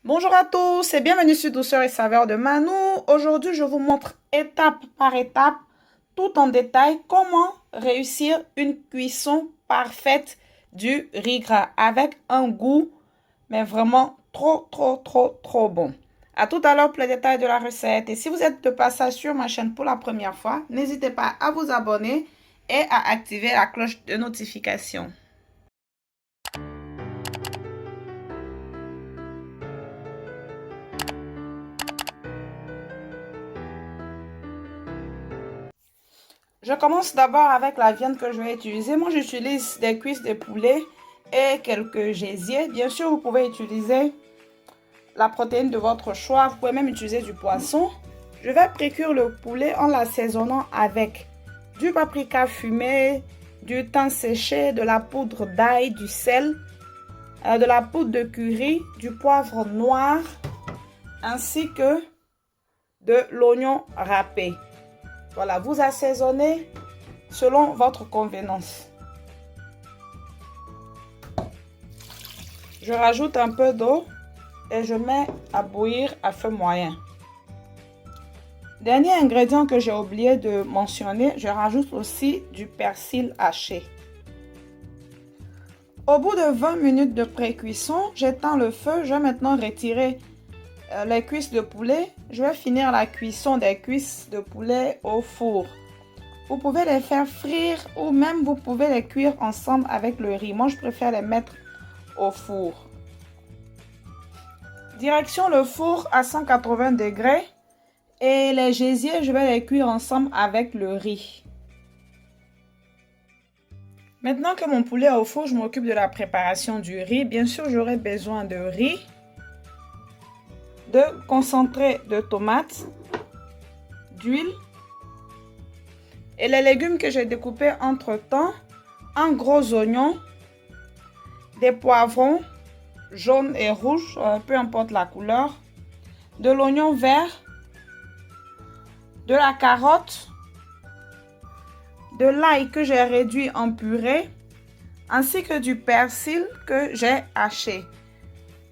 Bonjour à tous et bienvenue sur Douceur et Saveur de Manou. Aujourd'hui, je vous montre étape par étape, tout en détail, comment réussir une cuisson parfaite du riz gras avec un goût, mais vraiment trop bon. À tout à l'heure pour les détails de la recette. Et si vous êtes de passage sur ma chaîne pour la première fois, n'hésitez pas à vous abonner et à activer la cloche de notification. Je commence d'abord avec la viande que je vais utiliser. Moi, j'utilise des cuisses de poulet et quelques gésiers. Bien sûr, vous pouvez utiliser la protéine de votre choix. Vous pouvez même utiliser du poisson. Je vais précuire le poulet en l'assaisonnant avec du paprika fumé, du thym séché, de la poudre d'ail, du sel, de la poudre de curry, du poivre noir, ainsi que de l'oignon râpé. Voilà, vous assaisonnez selon votre convenance. Je rajoute un peu d'eau et je mets à bouillir à feu moyen. Dernier ingrédient que j'ai oublié de mentionner, je rajoute aussi du persil haché. Au bout de 20 minutes de pré-cuisson, j'éteins le feu. Je vais maintenant retirer les cuisses de poulet. Je vais finir la cuisson des cuisses de poulet au four. Vous pouvez les faire frire ou même vous pouvez les cuire ensemble avec le riz. Moi, je préfère les mettre au four. Direction le four à 180 degrés. Et les gésiers, je vais les cuire ensemble avec le riz. Maintenant que mon poulet est au four, je m'occupe de la préparation du riz. Bien sûr, j'aurai besoin de riz, de concentré de tomates, d'huile et les légumes que j'ai découpés entre-temps, un gros oignon, des poivrons jaunes et rouges, peu importe la couleur, de l'oignon vert, de la carotte, de l'ail que j'ai réduit en purée, ainsi que du persil que j'ai haché.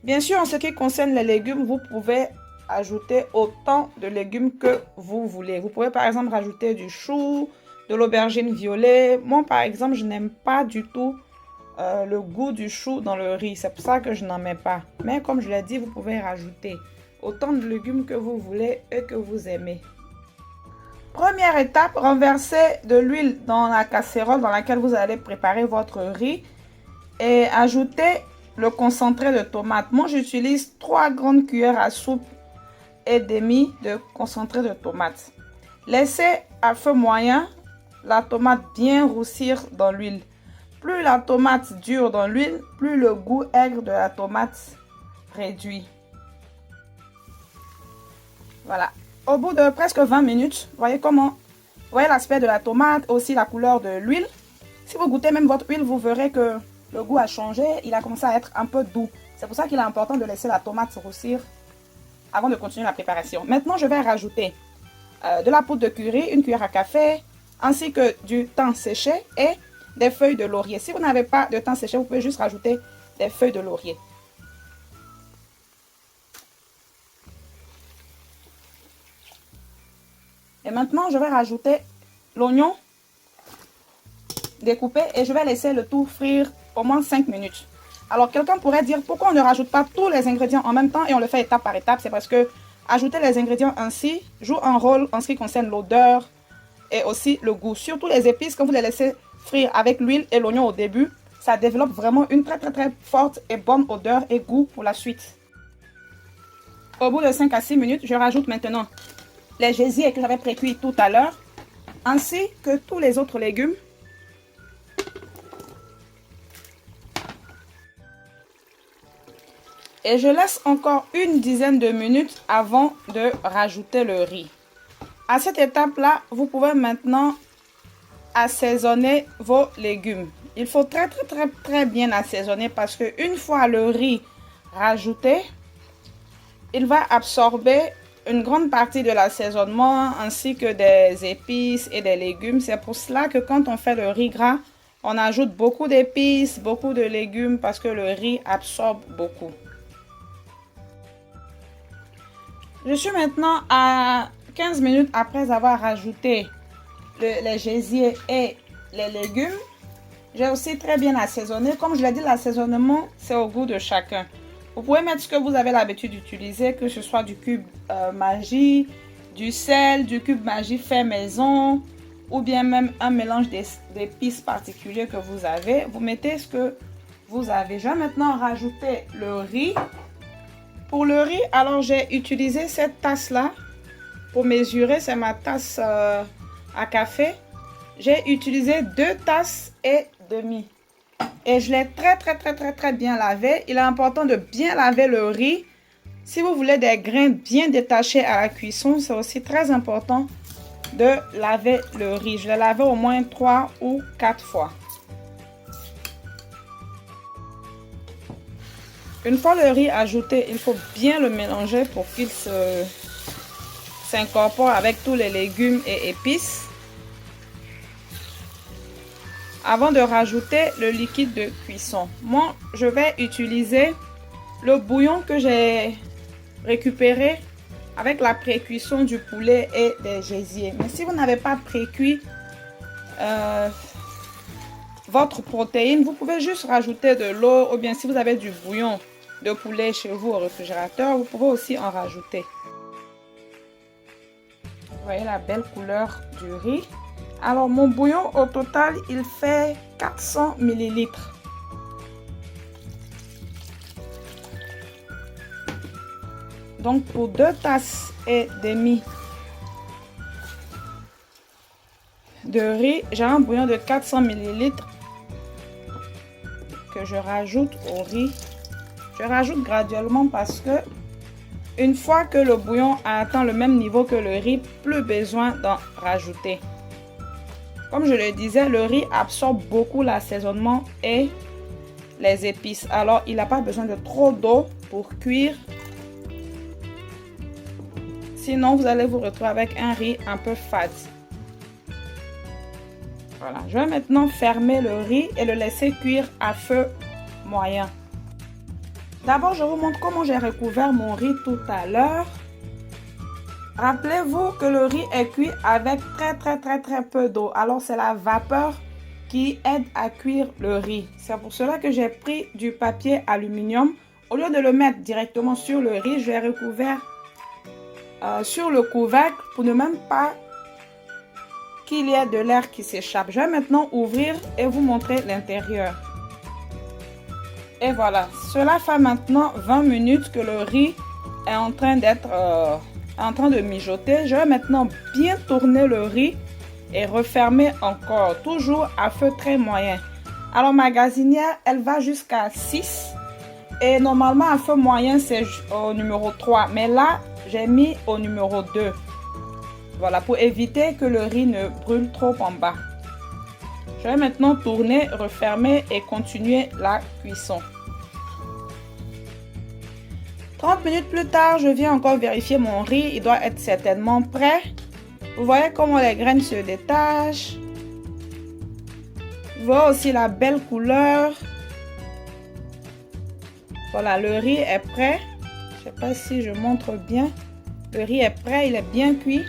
Bien sûr, en ce qui concerne les légumes, vous pouvez ajouter autant de légumes que vous voulez. Vous pouvez par exemple rajouter du chou, de l'aubergine violet. Moi, par exemple, je n'aime pas du tout le goût du chou dans le riz. C'est pour ça que je n'en mets pas. Mais comme je l'ai dit, vous pouvez rajouter autant de légumes que vous voulez et que vous aimez. Première étape, renversez de l'huile dans la casserole dans laquelle vous allez préparer votre riz et ajoutez le concentré de tomate. Moi, j'utilise 3 grandes cuillères à soupe et demi de concentré de tomate. Laissez à feu moyen la tomate bien roussir dans l'huile. Plus la tomate dure dans l'huile, plus le goût aigre de la tomate réduit. Voilà. Au bout de presque 20 minutes, voyez l'aspect de la tomate, aussi la couleur de l'huile. Si vous goûtez même votre huile, vous verrez que le goût a changé, il a commencé à être un peu doux. C'est pour ça qu'il est important de laisser la tomate roussir avant de continuer la préparation. Maintenant, je vais rajouter de la poudre de curry, une cuillère à café, ainsi que du thym séché et des feuilles de laurier. Si vous n'avez pas de thym séché, vous pouvez juste rajouter des feuilles de laurier. Et maintenant, je vais rajouter l'oignon découpé et je vais laisser le tout frire au moins 5 minutes. Alors, quelqu'un pourrait dire pourquoi on ne rajoute pas tous les ingrédients en même temps et on le fait étape par étape. C'est parce que ajouter les ingrédients ainsi joue un rôle en ce qui concerne l'odeur et aussi le goût. Surtout les épices, quand vous les laissez frire avec l'huile et l'oignon au début, ça développe vraiment une très forte et bonne odeur et goût pour la suite. Au bout de 5 à 6 minutes, je rajoute maintenant les gésiers que j'avais précuits tout à l'heure, ainsi que tous les autres légumes. Et je laisse encore une dizaine de minutes avant de rajouter le riz. À cette étape-là, vous pouvez maintenant assaisonner vos légumes. Il faut très bien assaisonner parce que une fois le riz rajouté, il va absorber une grande partie de l'assaisonnement ainsi que des épices et des légumes. C'est pour cela que quand on fait le riz gras, on ajoute beaucoup d'épices, beaucoup de légumes parce que le riz absorbe beaucoup. Je suis maintenant à 15 minutes après avoir rajouté les gésiers et les légumes. J'ai aussi très bien assaisonné. Comme je l'ai dit, l'assaisonnement, c'est au goût de chacun. Vous pouvez mettre ce que vous avez l'habitude d'utiliser, que ce soit du cube Maggi, du sel, du cube Maggi fait maison, ou bien même un mélange d'épices particuliers que vous avez. Vous mettez ce que vous avez. Je vais maintenant rajouter le riz. Pour le riz, alors j'ai utilisé cette tasse-là pour mesurer. C'est ma tasse à café. J'ai utilisé 2 tasses et demi. Et je l'ai très bien lavé. Il est important de bien laver le riz. Si vous voulez des grains bien détachés à la cuisson, c'est aussi très important de laver le riz. Je l'ai lavé au moins 3 ou 4 fois. Une fois le riz ajouté, il faut bien le mélanger pour qu'il s'incorpore avec tous les légumes et épices. Avant de rajouter le liquide de cuisson, moi je vais utiliser le bouillon que j'ai récupéré avec la pré-cuisson du poulet et des gésiers. Mais si vous n'avez pas pré-cuit votre protéine, vous pouvez juste rajouter de l'eau, ou bien si vous avez du bouillon de poulet chez vous au réfrigérateur, vous pouvez aussi en rajouter. Vous voyez la belle couleur du riz. Alors mon bouillon au total il fait 400 ml. Donc pour 2 tasses et demi de riz, j'ai un bouillon de 400 ml que je rajoute au riz. Je rajoute graduellement parce que une fois que le bouillon a atteint le même niveau que le riz, plus besoin d'en rajouter. Comme je le disais, le riz absorbe beaucoup l'assaisonnement et les épices. Alors, il n'a pas besoin de trop d'eau pour cuire. Sinon, vous allez vous retrouver avec un riz un peu fade. Voilà, je vais maintenant fermer le riz et le laisser cuire à feu moyen. D'abord, je vous montre comment j'ai recouvert mon riz tout à l'heure. Rappelez-vous que le riz est cuit avec très peu d'eau. Alors, c'est la vapeur qui aide à cuire le riz. C'est pour cela que j'ai pris du papier aluminium. Au lieu de le mettre directement sur le riz, je l'ai recouvert sur le couvercle pour ne même pas qu'il y ait de l'air qui s'échappe. Je vais maintenant ouvrir et vous montrer l'intérieur. Et voilà, cela fait maintenant 20 minutes que le riz est en train d'être en train de mijoter. Je vais maintenant bien tourner le riz et refermer encore, toujours à feu très moyen. Alors ma gazinière, elle va jusqu'à 6 et normalement à feu moyen c'est au numéro 3, mais là j'ai mis au numéro 2. Voilà, pour éviter que le riz ne brûle trop en bas. Je vais maintenant tourner, refermer et continuer la cuisson. 30 minutes plus tard, je viens encore vérifier mon riz. Il doit être certainement prêt. Vous voyez comment les graines se détachent. Vous voyez aussi la belle couleur. Voilà, le riz est prêt. Je ne sais pas si je montre bien. Le riz est prêt, il est bien cuit.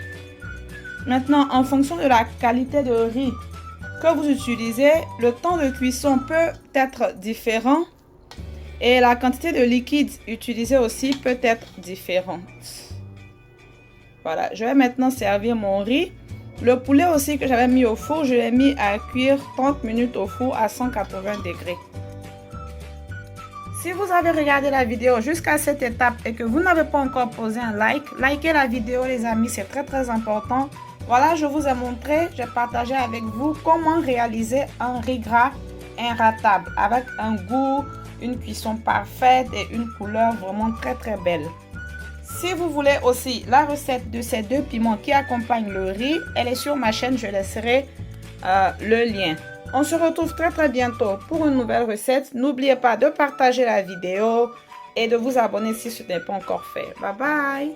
Maintenant, en fonction de la qualité de riz que vous utilisez, le temps de cuisson peut être différent. Et la quantité de liquide utilisée aussi peut être différente. Voilà, je vais maintenant servir mon riz. Le poulet aussi que j'avais mis au four, je l'ai mis à cuire 30 minutes au four à 180 degrés. Si vous avez regardé la vidéo jusqu'à cette étape et que vous n'avez pas encore posé un like, likez la vidéo les amis, c'est très important. Voilà, je vous ai montré, j'ai partagé avec vous comment réaliser un riz gras inratable avec un goût, une cuisson parfaite et une couleur vraiment très belle. Si vous voulez aussi la recette de ces 2 piments qui accompagnent le riz, elle est sur ma chaîne, je laisserai le lien. On se retrouve très bientôt pour une nouvelle recette. N'oubliez pas de partager la vidéo et de vous abonner si ce n'est pas encore fait. Bye bye!